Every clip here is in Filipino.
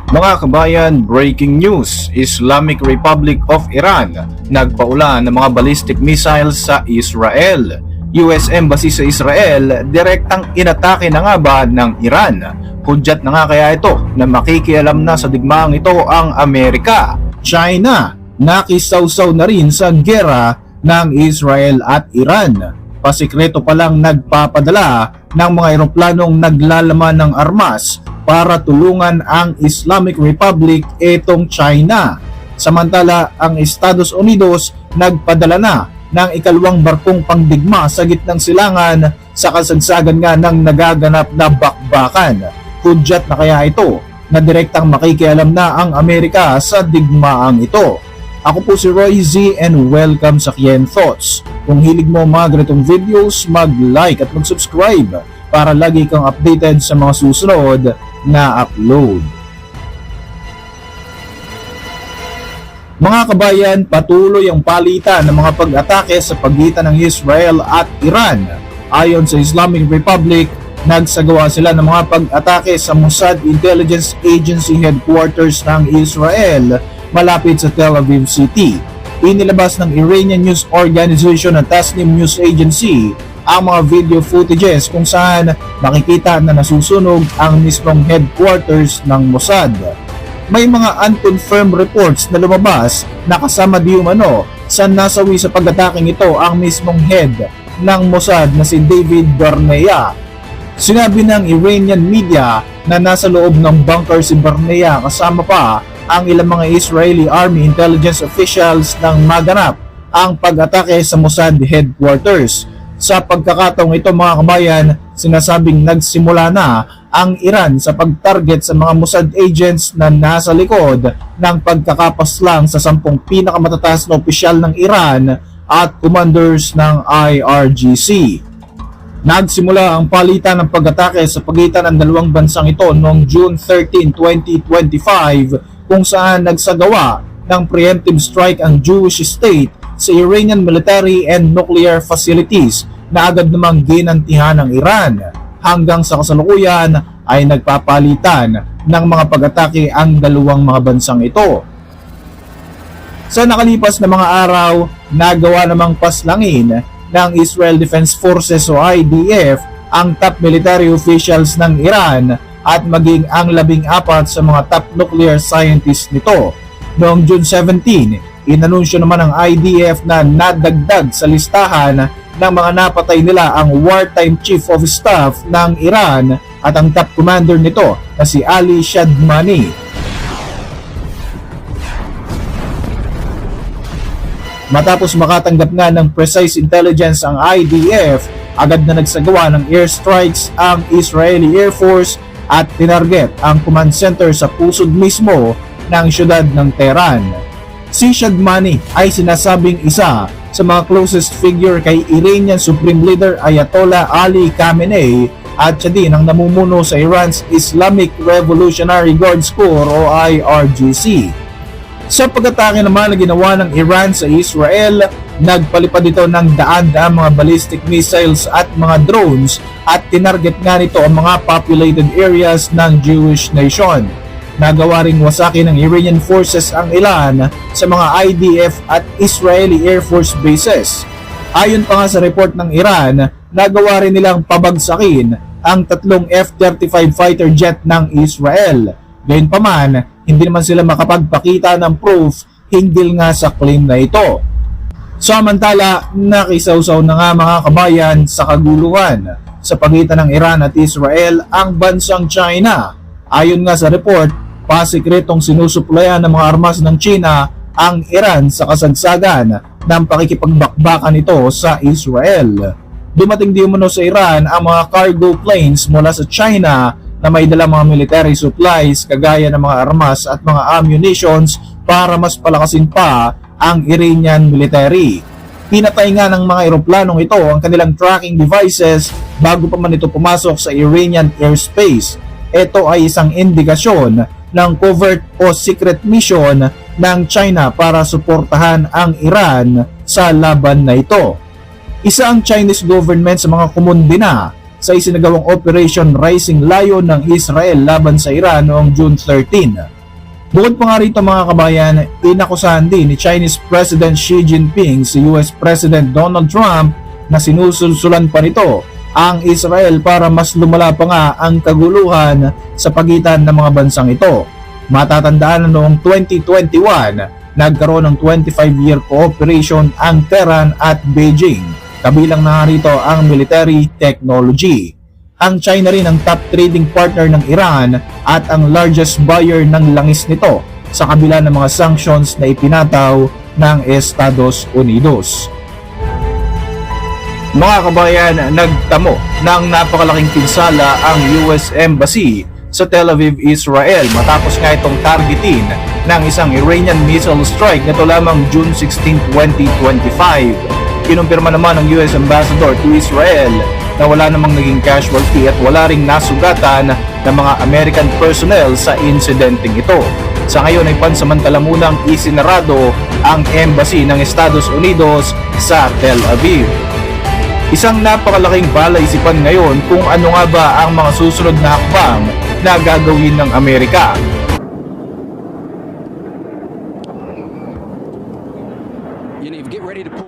Mga kabayan, breaking news, Islamic Republic of Iran nagpaulan ng mga ballistic missiles sa Israel. US Embassy sa Israel direktang inatake na nga ba ng Iran? Hudyat na nga kaya ito na makikialam na sa digmaang ito ang Amerika. China, nakisawsaw na rin sa gera ng Israel at Iran. Pasikreto palang nagpapadala ng mga eroplanong naglalaman ng armas para tulungan ang Islamic Republic itong China. Samantala, ang Estados Unidos nagpadala na ng ikalawang barkong pangdigma sa gitnang silangan sa kasagsagan nga ng nagaganap na bakbakan. Hudyat na kaya ito na direktang makikialam na ang Amerika sa digmaang ito. Ako po si Roy Z and welcome sa Kien Thoughts. Kung hilig mo mga ganitong videos, mag-like at mag-subscribe para lagi kang updated sa mga susunod na upload. Mga kabayan, patuloy ang palitan ng mga pag-atake sa pagitan ng Israel at Iran. Ayon sa Islamic Republic, nagsagawa sila ng mga pag-atake sa Mossad Intelligence Agency headquarters ng Israel malapit sa Tel Aviv City. Inilabas ng Iranian news organization na Tasnim News Agency ang mga video footages kung saan makikita na nasusunog ang mismong headquarters ng Mossad. May mga unconfirmed reports na lumabas na kasama di umano sa nasawi sa pag-ataking ito ang mismong head ng Mossad na si David Barnea. Sinabi ng Iranian media na nasa loob ng bunker si Barnea kasama pa ang ilang mga Israeli Army intelligence officials nang maganap ang pag-atake sa Mossad headquarters. Sa pagkakataong ito mga kabayan, sinasabing nagsimula na ang Iran sa pag-target sa mga Mossad agents na nasa likod ng pagkakapaslang sa 10 pinakamatataas na opisyal ng Iran at commanders ng IRGC. Nagsimula ang palitan ng pag-atake sa pagitan ng dalawang bansang ito noong June 13, 2025 kung saan nagsagawa ng preemptive strike ang Jewish state sa Iranian military and nuclear facilities na agad namang ginantihan ng Iran. Hanggang sa kasalukuyan ay nagpapalitan ng mga pag-atake ang dalawang mga bansang ito. Sa nakalipas na mga araw, nagawa namang paslangin ng Israel Defense Forces o IDF ang top military officials ng Iran at maging ang 14 sa mga top nuclear scientists nito. Noong June 17, inanunsyo naman ng IDF na nadagdag sa listahan ng mga napatay nila ang wartime chief of staff ng Iran at ang top commander nito na si Ali Shadmani. Matapos makatanggap nga ng precise intelligence ang IDF, agad na nagsagawa ng airstrikes ang Israeli Air Force at tinarget ang command center sa pusod mismo ng syudad ng Tehran. Si Shadmani ay sinasabing isa sa mga closest figure kay Iranian Supreme Leader Ayatollah Ali Khamenei at siya din ang namumuno sa Iran's Islamic Revolutionary Guards Corps o IRGC. Sa pag-atake naman na ginawa ng Iran sa Israel, nagpalipad ito ng daan-daang mga ballistic missiles at mga drones at tinarget nga nito ang mga populated areas ng Jewish nation. Nagawa ring wasaki ng Iranian forces ang ilan sa mga IDF at Israeli Air Force bases. Ayon pa nga sa report ng Iran, nagawa rin nilang pabagsakin ang 3 F-35 fighter jet ng Israel. Gayunpaman, hindi naman sila makapagpakita ng proof hinggil nga sa claim na ito. Samantala, nakisawsaw na nga mga kabayan sa kaguluhan sa pagitan ng Iran at Israel ang bansang China. Ayon nga sa report, pasikretong sinusuplayan ng mga armas ng China ang Iran sa kasagsagan ng pakikipagbakbakan nito sa Israel. Dumating di umano sa Iran ang mga cargo planes mula sa China na may dalang mga military supplies kagaya ng mga armas at mga ammunitions para mas palakasin pa ang Iranian military. Pinatay nga ng mga eroplanong ito ang kanilang tracking devices bago pa man ito pumasok sa Iranian airspace. Ito ay isang indikasyon ng covert o secret mission ng China para suportahan ang Iran sa laban na ito. Isa ang Chinese government sa mga kumundina sa isinagawang Operation Rising Lion ng Israel laban sa Iran noong June 13. Bukod pa nga rito mga kabayan, inakusahan din ni Chinese President Xi Jinping si US President Donald Trump na sinusulsulan pa nito ang Israel para mas lumala pa nga ang kaguluhan sa pagitan ng mga bansang ito. Matatandaan na noong 2021, nagkaroon ng 25-year cooperation ang Tehran at Beijing. Kabilang na rito ang military technology. Ang China rin ang top trading partner ng Iran at ang largest buyer ng langis nito sa kabila ng mga sanctions na ipinataw ng Estados Unidos. Mga kabayan, nagtamo ng napakalaking pinsala ang US Embassy sa Tel Aviv, Israel matapos nga itong targetin ng isang Iranian missile strike nito lamang June 16, 2025. Kinumpirma naman ng US Ambassador to Israel na wala namang naging casualty at wala ring nasugatan ng mga American personnel sa insidenteng ito. Sa ngayon ay pansamantala munang isinarado ang embassy ng Estados Unidos sa Tel Aviv. Isang napakalaking palaisipan ngayon kung ano nga ba ang mga susunod na hakbang na gagawin ng Amerika.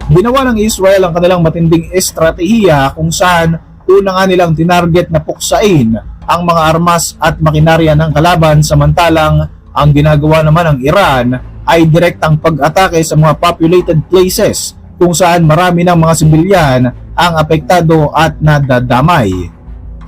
Ginawa ng Israel ang kanilang matinding estratehiya kung saan una nga nilang tinarget na puksain ang mga armas at makinarya ng kalaban, samantalang ang ginagawa naman ng Iran ay direktang pag-atake sa mga populated places kung saan marami ng mga sibilyan ang apektado at nadadamay.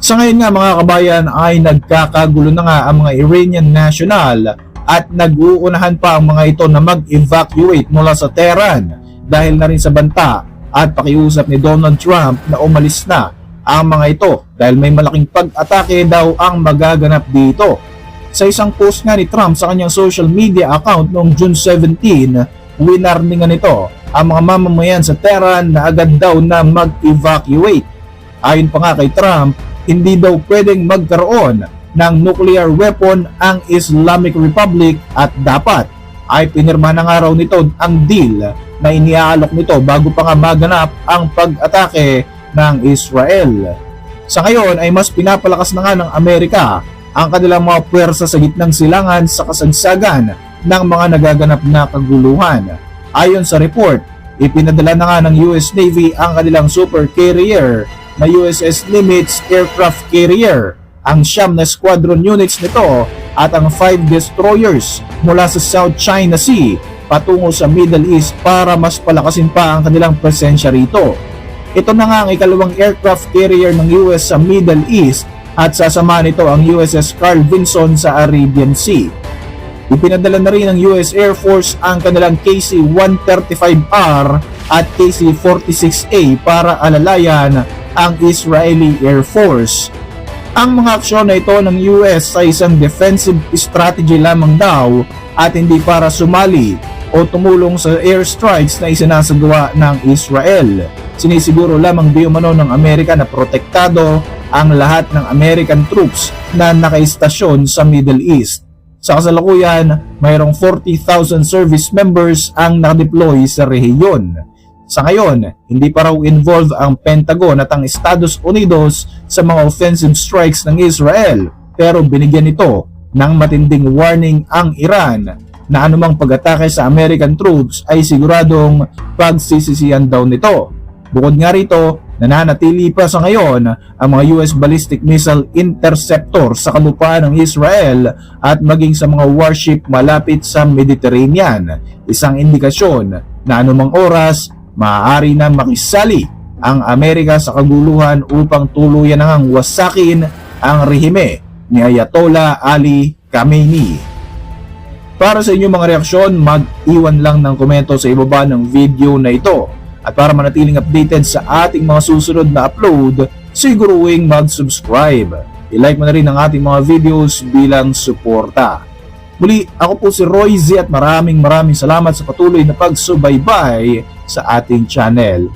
Sa ngayon nga mga kabayan ay nagkakagulo na nga ang mga Iranian national at nag-uunahan pa ang mga ito na mag-evacuate mula sa Tehran dahil na rin sa banta at pakiusap ni Donald Trump na umalis na ang mga ito dahil may malaking pag-atake daw ang magaganap dito. Sa isang post nga ni Trump sa kanyang social media account noong June 17, winarningan nito ang mga mamamayan sa Tehran na agad daw na mag-evacuate. Ayon pa nga kay Trump, hindi daw pwedeng magkaroon ng nuclear weapon ang Islamic Republic at dapat ay pinirma na nga raw nito ang deal na iniaalok nito bago pa nga maganap ang pag-atake ng Israel. Sa ngayon ay mas pinapalakas na nga ng Amerika ang kanilang mga puwersa sa gitnang silangan sa kasagsagan ng mga nagaganap na kaguluhan. Ayon sa report, ipinadala na nga ng US Navy ang kanilang super carrier na USS Nimitz aircraft carrier, ang 9 na squadron units nito at ang 5 destroyers mula sa South China Sea patungo sa Middle East para mas palakasin pa ang kanilang presensya rito. Ito na nga ang ikalawang aircraft carrier ng US sa Middle East at sasama nito ang USS Carl Vinson sa Arabian Sea. Ipinadala na rin ng US Air Force ang kanilang KC-135R at KC-46A para alalayan ang Israeli Air Force. Ang mga aksyon na ito ng US ay isang defensive strategy lamang daw at hindi para sumali o tumulong sa airstrikes na isinasagawa ng Israel. Sinisiguro lamang di umano ng Amerika na protektado ang lahat ng American troops na nakaistasyon sa Middle East. Sa kasalukuyan, mayroong 40,000 service members ang nakadeploy sa rehiyon. Sa ngayon, hindi pa raw involved ang Pentagon at ang Estados Unidos sa mga offensive strikes ng Israel, pero binigyan ito ng matinding warning ang Iran na anumang pag-atake sa American troops ay siguradong pagsisisihan daw nito. Bukod nga rito, nananatili pa sa ngayon ang mga US ballistic missile interceptor sa kalupaan ng Israel at maging sa mga warship malapit sa Mediterranean, isang indikasyon na anumang oras maaari na makisali ang Amerika sa kaguluhan upang tuluyan nang wasakin ang rehime ni Ayatollah Ali Khamenei. Para sa inyong mga reaksyon, mag-iwan lang ng komento sa ibaba ng video na ito. At para manatiling updated sa ating mga susunod na upload, siguruing mag-subscribe. I-like mo na rin ang ating mga videos bilang suporta. Muli, ako po si Roy Z at maraming salamat sa patuloy na pagsubaybay sa ating channel.